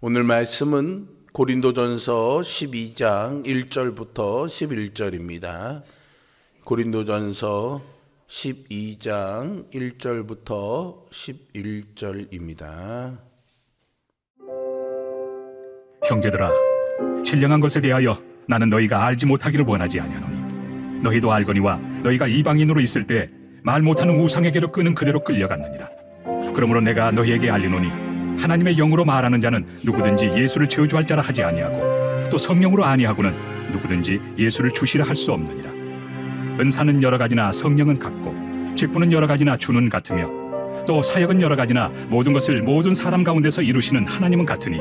오늘 말씀은 고린도전서 12장 1절부터 11절입니다. 고린도전서 12장 1절부터 11절입니다. 형제들아, 신령한 것에 대하여 나는 너희가 알지 못하기를 원하지 아니하노니 너희도 알거니와 너희가 이방인으로 있을 때 말 못하는 우상에게로 끄는 그대로 끌려갔느니라. 그러므로 내가 너희에게 알리노니 하나님의 영으로 말하는 자는 누구든지 예수를 저주할 자라 하지 아니하고 또 성령으로 아니하고는 누구든지 예수를 주시라 할 수 없느니라. 은사는 여러 가지나 성령은 같고 직분은 여러 가지나 주는 같으며 또 사역은 여러 가지나 모든 것을 모든 사람 가운데서 이루시는 하나님은 같으니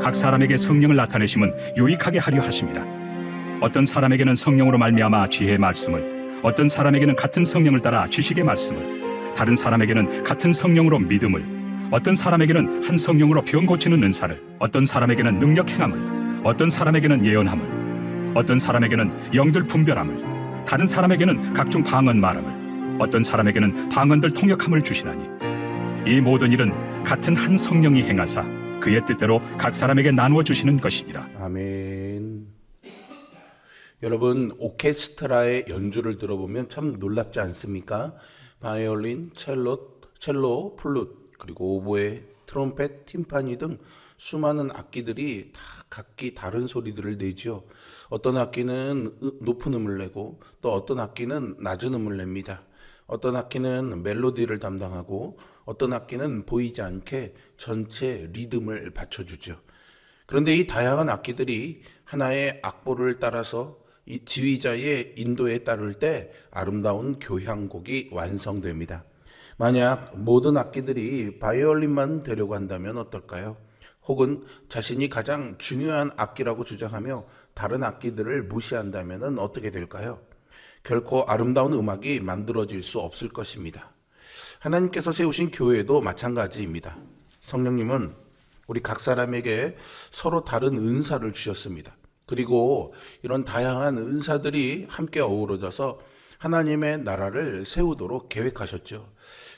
각 사람에게 성령을 나타내심은 유익하게 하려 하심이라. 어떤 사람에게는 성령으로 말미암아 지혜의 말씀을, 어떤 사람에게는 같은 성령을 따라 지식의 말씀을, 다른 사람에게는 같은 성령으로 믿음을, 어떤 사람에게는 한 성령으로 병 고치는 은사를, 어떤 사람에게는 능력 행함을, 어떤 사람에게는 예언함을, 어떤 사람에게는 영들 분별함을, 다른 사람에게는 각종 방언 말함을, 어떤 사람에게는 방언들 통역함을 주시나니 이 모든 일은 같은 한 성령이 행하사 그의 뜻대로 각 사람에게 나누어 주시는 것이니라. 아멘. 여러분, 오케스트라의 연주를 들어보면 참 놀랍지 않습니까? 바이올린, 첼로, 플룻, 그리고 오보에, 트럼펫, 팀파니 등 수많은 악기들이 다 각기 다른 소리들을 내죠. 어떤 악기는 높은 음을 내고 또 어떤 악기는 낮은 음을 냅니다. 어떤 악기는 멜로디를 담당하고 어떤 악기는 보이지 않게 전체 리듬을 받쳐주죠. 그런데 이 다양한 악기들이 하나의 악보를 따라서 이 지휘자의 인도에 따를 때 아름다운 교향곡이 완성됩니다. 만약 모든 악기들이 바이올린만 되려고 한다면 어떨까요? 혹은 자신이 가장 중요한 악기라고 주장하며 다른 악기들을 무시한다면 어떻게 될까요? 결코 아름다운 음악이 만들어질 수 없을 것입니다. 하나님께서 세우신 교회도 마찬가지입니다. 성령님은 우리 각 사람에게 서로 다른 은사를 주셨습니다. 그리고 이런 다양한 은사들이 함께 어우러져서 하나님의 나라를 세우도록 계획하셨죠.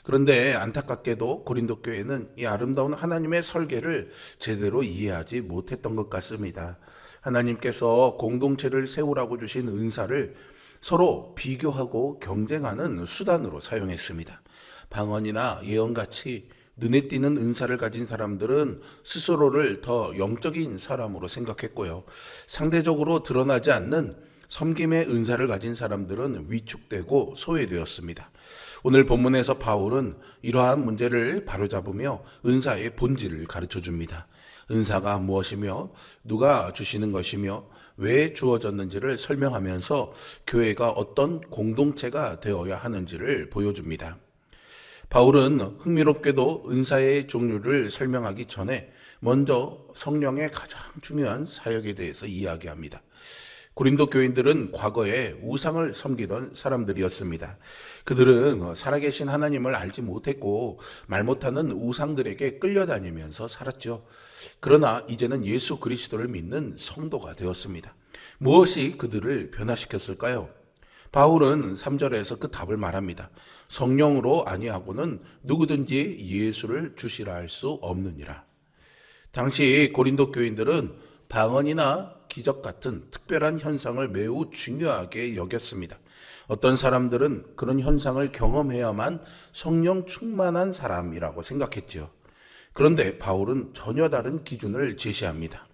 그런데 안타깝게도 고린도 교회는 이 아름다운 하나님의 설계를 제대로 이해하지 못했던 것 같습니다. 하나님께서 공동체를 세우라고 주신 은사를 서로 비교하고 경쟁하는 수단으로 사용했습니다. 방언이나 예언같이 눈에 띄는 은사를 가진 사람들은 스스로를 더 영적인 사람으로 생각했고요. 상대적으로 드러나지 않는 섬김의 은사를 가진 사람들은 위축되고 소외되었습니다. 오늘 본문에서 바울은 이러한 문제를 바로잡으며 은사의 본질을 가르쳐 줍니다. 은사가 무엇이며 누가 주시는 것이며 왜 주어졌는지를 설명하면서 교회가 어떤 공동체가 되어야 하는지를 보여줍니다. 바울은 흥미롭게도 은사의 종류를 설명하기 전에 먼저 성령의 가장 중요한 사역에 대해서 이야기합니다. 고린도 교인들은 과거에 우상을 섬기던 사람들이었습니다. 그들은 살아계신 하나님을 알지 못했고 말 못하는 우상들에게 끌려다니면서 살았죠. 그러나 이제는 예수 그리스도를 믿는 성도가 되었습니다. 무엇이 그들을 변화시켰을까요? 바울은 3절에서 그 답을 말합니다. 성령으로 아니하고는 누구든지 예수를 주시라 할 수 없느니라. 당시 고린도 교인들은 방언이나 기적 같은 특별한 현상을 매우 중요하게 여겼습니다. 어떤 사람들은 그런 현상을 경험해야만 성령 충만한 사람이라고 생각했죠. 그런데 바울은 전혀 다른 기준을 제시합니다.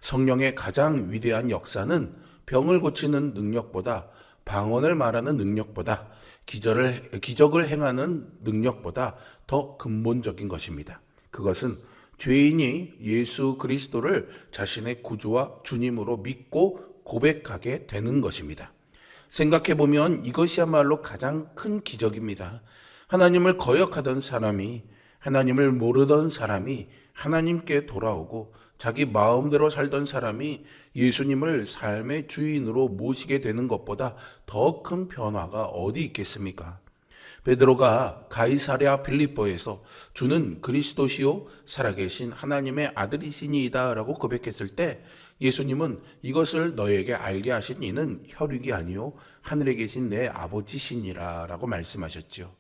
성령의 가장 위대한 역사는 병을 고치는 능력보다, 방언을 말하는 능력보다, 기적을 행하는 능력보다 더 근본적인 것입니다. 그것은 죄인이 예수 그리스도를 자신의 구주와 주님으로 믿고 고백하게 되는 것입니다. 생각해보면 이것이야말로 가장 큰 기적입니다. 하나님을 거역하던 사람이, 하나님을 모르던 사람이 하나님께 돌아오고 자기 마음대로 살던 사람이 예수님을 삶의 주인으로 모시게 되는 것보다 더 큰 변화가 어디 있겠습니까? 베드로가 가이사랴 빌립보에서 주는 그리스도시요 살아계신 하나님의 아들이시니이다 라고 고백했을 때 예수님은 이것을 너에게 알게 하신 이는 혈육이 아니요 하늘에 계신 내 아버지시니라 라고 말씀하셨죠.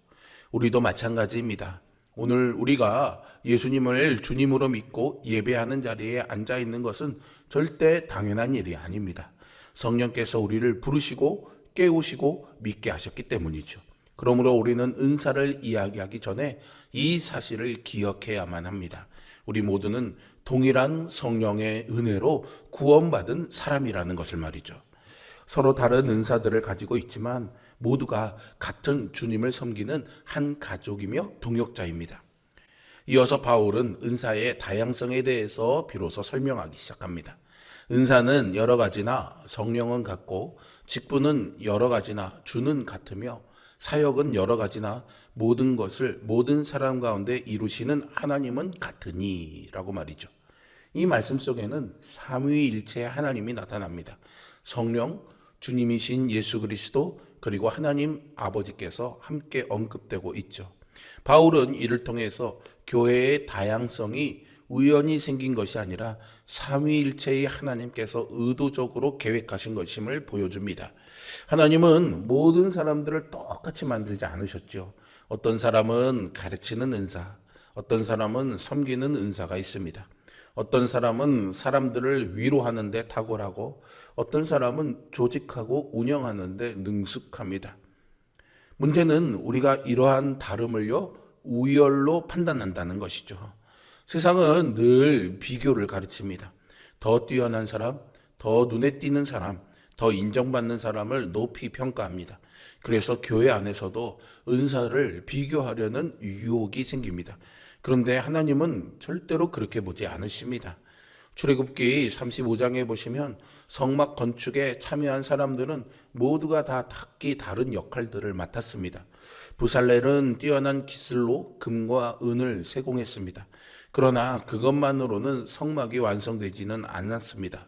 우리도 마찬가지입니다. 오늘 우리가 예수님을 주님으로 믿고 예배하는 자리에 앉아 있는 것은 절대 당연한 일이 아닙니다. 성령께서 우리를 부르시고 깨우시고 믿게 하셨기 때문이죠. 그러므로 우리는 은사를 이야기하기 전에 이 사실을 기억해야만 합니다. 우리 모두는 동일한 성령의 은혜로 구원받은 사람이라는 것을 말이죠. 서로 다른 은사들을 가지고 있지만 모두가 같은 주님을 섬기는 한 가족이며 동역자입니다. 이어서 바울은 은사의 다양성에 대해서 비로소 설명하기 시작합니다. 은사는 여러 가지나 성령은 같고 직분은 여러 가지나 주는 같으며 사역은 여러 가지나 모든 것을 모든 사람 가운데 이루시는 하나님은 같으니 라고 말이죠. 이 말씀 속에는 삼위일체의 하나님이 나타납니다. 성령, 주님이신 예수 그리스도 그리고 하나님 아버지께서 함께 언급되고 있죠. 바울은 이를 통해서 교회의 다양성이 우연히 생긴 것이 아니라 삼위일체의 하나님께서 의도적으로 계획하신 것임을 보여줍니다. 하나님은 모든 사람들을 똑같이 만들지 않으셨죠. 어떤 사람은 가르치는 은사, 어떤 사람은 섬기는 은사가 있습니다. 어떤 사람은 사람들을 위로하는 데 탁월하고 어떤 사람은 조직하고 운영하는 데 능숙합니다. 문제는 우리가 이러한 다름을요 우열로 판단한다는 것이죠. 세상은 늘 비교를 가르칩니다. 더 뛰어난 사람, 더 눈에 띄는 사람, 더 인정받는 사람을 높이 평가합니다. 그래서 교회 안에서도 은사를 비교하려는 유혹이 생깁니다. 그런데 하나님은 절대로 그렇게 보지 않으십니다. 출애굽기 35장에 보시면 성막 건축에 참여한 사람들은 모두가 다 각기 다른 역할들을 맡았습니다. 부살렐은 뛰어난 기술로 금과 은을 세공했습니다. 그러나 그것만으로는 성막이 완성되지는 않았습니다.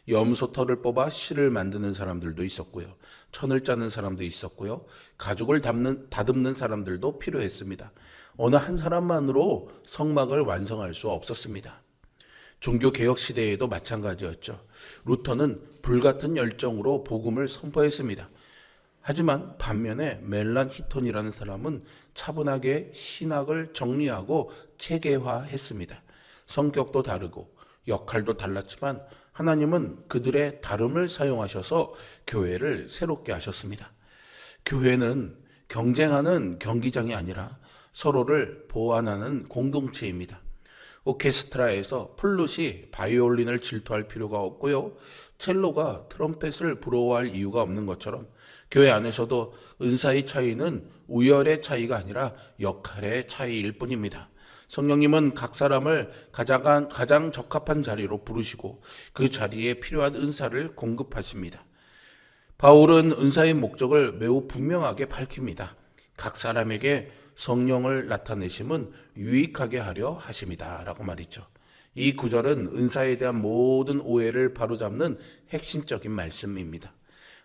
염소털을 뽑아 실을 만드는 사람들도 있었고요. 천을 짜는 사람도 있었고요. 가죽을 다듬는 사람들도 필요했습니다. 어느 한 사람만으로 성막을 완성할 수 없었습니다. 종교개혁 시대에도 마찬가지였죠. 루터는 불같은 열정으로 복음을 선포했습니다. 하지만 반면에 멜란 히톤이라는 사람은 차분하게 신학을 정리하고 체계화했습니다. 성격도 다르고 역할도 달랐지만 하나님은 그들의 다름을 사용하셔서 교회를 새롭게 하셨습니다. 교회는 경쟁하는 경기장이 아니라 서로를 보완하는 공동체입니다. 오케스트라에서 플룻이 바이올린을 질투할 필요가 없고요. 첼로가 트럼펫을 부러워할 이유가 없는 것처럼 교회 안에서도 은사의 차이는 우열의 차이가 아니라 역할의 차이일 뿐입니다. 성령님은 각 사람을 가장 적합한 자리로 부르시고 그 자리에 필요한 은사를 공급하십니다. 바울은 은사의 목적을 매우 분명하게 밝힙니다. 각 사람에게 성령을 나타내심은 유익하게 하려 하심이다 라고 말이죠. 이 구절은 은사에 대한 모든 오해를 바로잡는 핵심적인 말씀입니다.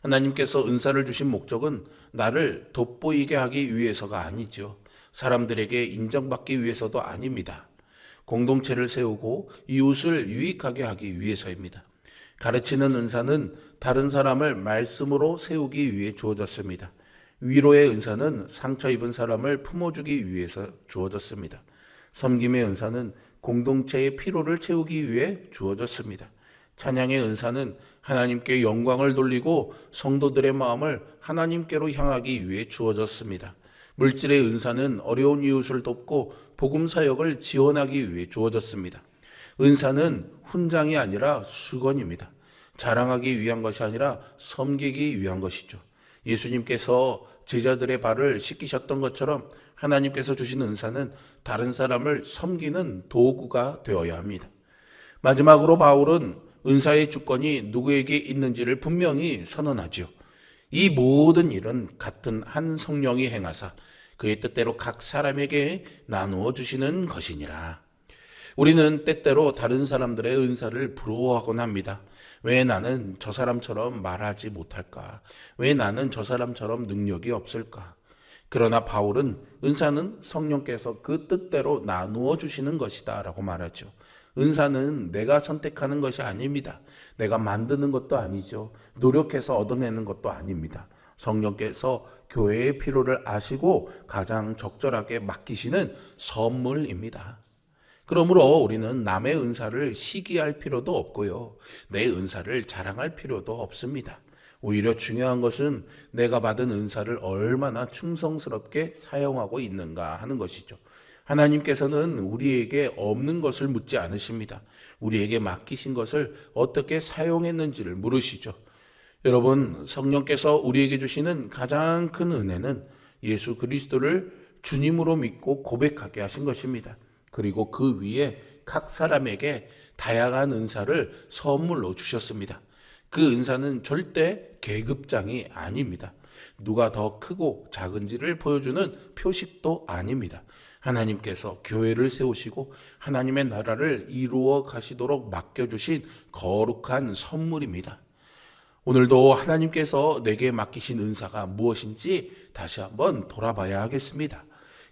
하나님께서 은사를 주신 목적은 나를 돋보이게 하기 위해서가 아니죠. 사람들에게 인정받기 위해서도 아닙니다. 공동체를 세우고 이웃을 유익하게 하기 위해서입니다. 가르치는 은사는 다른 사람을 말씀으로 세우기 위해 주어졌습니다. 위로의 은사는 상처 입은 사람을 품어주기 위해서 주어졌습니다. 섬김의 은사는 공동체의 피로를 채우기 위해 주어졌습니다. 찬양의 은사는 하나님께 영광을 돌리고 성도들의 마음을 하나님께로 향하기 위해 주어졌습니다. 물질의 은사는 어려운 이웃을 돕고 복음 사역을 지원하기 위해 주어졌습니다. 은사는 훈장이 아니라 수건입니다. 자랑하기 위한 것이 아니라 섬기기 위한 것이죠. 예수님께서 제자들의 발을 씻기셨던 것처럼 하나님께서 주신 은사는 다른 사람을 섬기는 도구가 되어야 합니다. 마지막으로 바울은 은사의 주권이 누구에게 있는지를 분명히 선언하죠. 이 모든 일은 같은 한 성령이 행하사 그의 뜻대로 각 사람에게 나누어 주시는 것이니라. 우리는 때때로 다른 사람들의 은사를 부러워하곤 합니다. 왜 나는 저 사람처럼 말하지 못할까? 왜 나는 저 사람처럼 능력이 없을까? 그러나 바울은 은사는 성령께서 그 뜻대로 나누어 주시는 것이다 라고 말하죠. 은사는 내가 선택하는 것이 아닙니다. 내가 만드는 것도 아니죠. 노력해서 얻어내는 것도 아닙니다. 성령께서 교회의 필요를 아시고 가장 적절하게 맡기시는 선물입니다. 그러므로 우리는 남의 은사를 시기할 필요도 없고요. 내 은사를 자랑할 필요도 없습니다. 오히려 중요한 것은 내가 받은 은사를 얼마나 충성스럽게 사용하고 있는가 하는 것이죠. 하나님께서는 우리에게 없는 것을 묻지 않으십니다. 우리에게 맡기신 것을 어떻게 사용했는지를 물으시죠. 여러분, 성령께서 우리에게 주시는 가장 큰 은혜는 예수 그리스도를 주님으로 믿고 고백하게 하신 것입니다. 그리고 그 위에 각 사람에게 다양한 은사를 선물로 주셨습니다. 그 은사는 절대 계급장이 아닙니다. 누가 더 크고 작은지를 보여주는 표식도 아닙니다. 하나님께서 교회를 세우시고 하나님의 나라를 이루어 가시도록 맡겨주신 거룩한 선물입니다. 오늘도 하나님께서 내게 맡기신 은사가 무엇인지 다시 한번 돌아봐야 하겠습니다.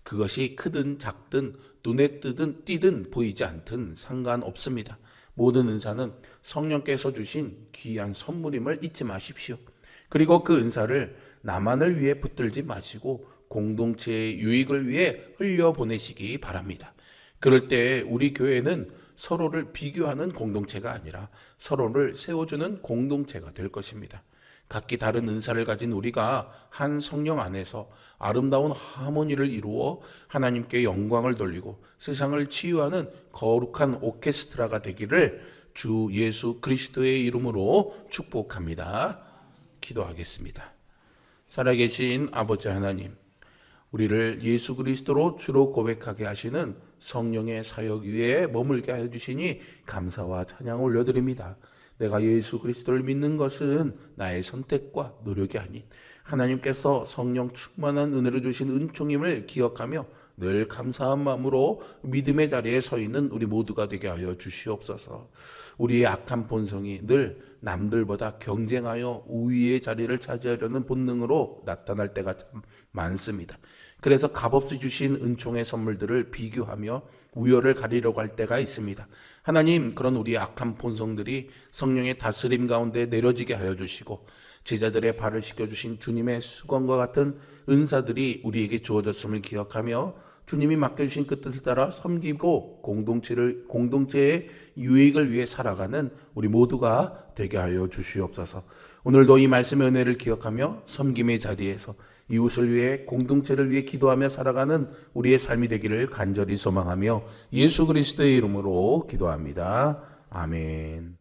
그것이 크든 작든 눈에 띄든 보이지 않든 상관없습니다. 모든 은사는 성령께서 주신 귀한 선물임을 잊지 마십시오. 그리고 그 은사를 나만을 위해 붙들지 마시고 공동체의 유익을 위해 흘려보내시기 바랍니다. 그럴 때 우리 교회는 서로를 비교하는 공동체가 아니라 서로를 세워주는 공동체가 될 것입니다. 각기 다른 은사를 가진 우리가 한 성령 안에서 아름다운 하모니를 이루어 하나님께 영광을 돌리고 세상을 치유하는 거룩한 오케스트라가 되기를 주 예수 그리스도의 이름으로 축복합니다. 기도하겠습니다. 살아계신 아버지 하나님, 우리를 예수 그리스도로 주로 고백하게 하시는 성령의 사역 위에 머물게 하여 주시니 감사와 찬양을 올려드립니다. 내가 예수 그리스도를 믿는 것은 나의 선택과 노력이 아닌 하나님께서 성령 충만한 은혜를 주신 은총임을 기억하며 늘 감사한 마음으로 믿음의 자리에 서 있는 우리 모두가 되게 하여 주시옵소서. 우리의 악한 본성이 늘 남들보다 경쟁하여 우위의 자리를 차지하려는 본능으로 나타날 때가 참 많습니다. 그래서 값없이 주신 은총의 선물들을 비교하며 우열을 가리려고 할 때가 있습니다. 하나님, 그런 우리의 악한 본성들이 성령의 다스림 가운데 내려지게 하여 주시고 제자들의 발을 씻겨주신 주님의 수건과 같은 은사들이 우리에게 주어졌음을 기억하며 주님이 맡겨주신 그 뜻을 따라 섬기고 공동체의 유익을 위해 살아가는 우리 모두가 되게 하여 주시옵소서. 오늘도 이 말씀의 은혜를 기억하며 섬김의 자리에서 이웃을 위해 공동체를 위해 기도하며 살아가는 우리의 삶이 되기를 간절히 소망하며 예수 그리스도의 이름으로 기도합니다. 아멘.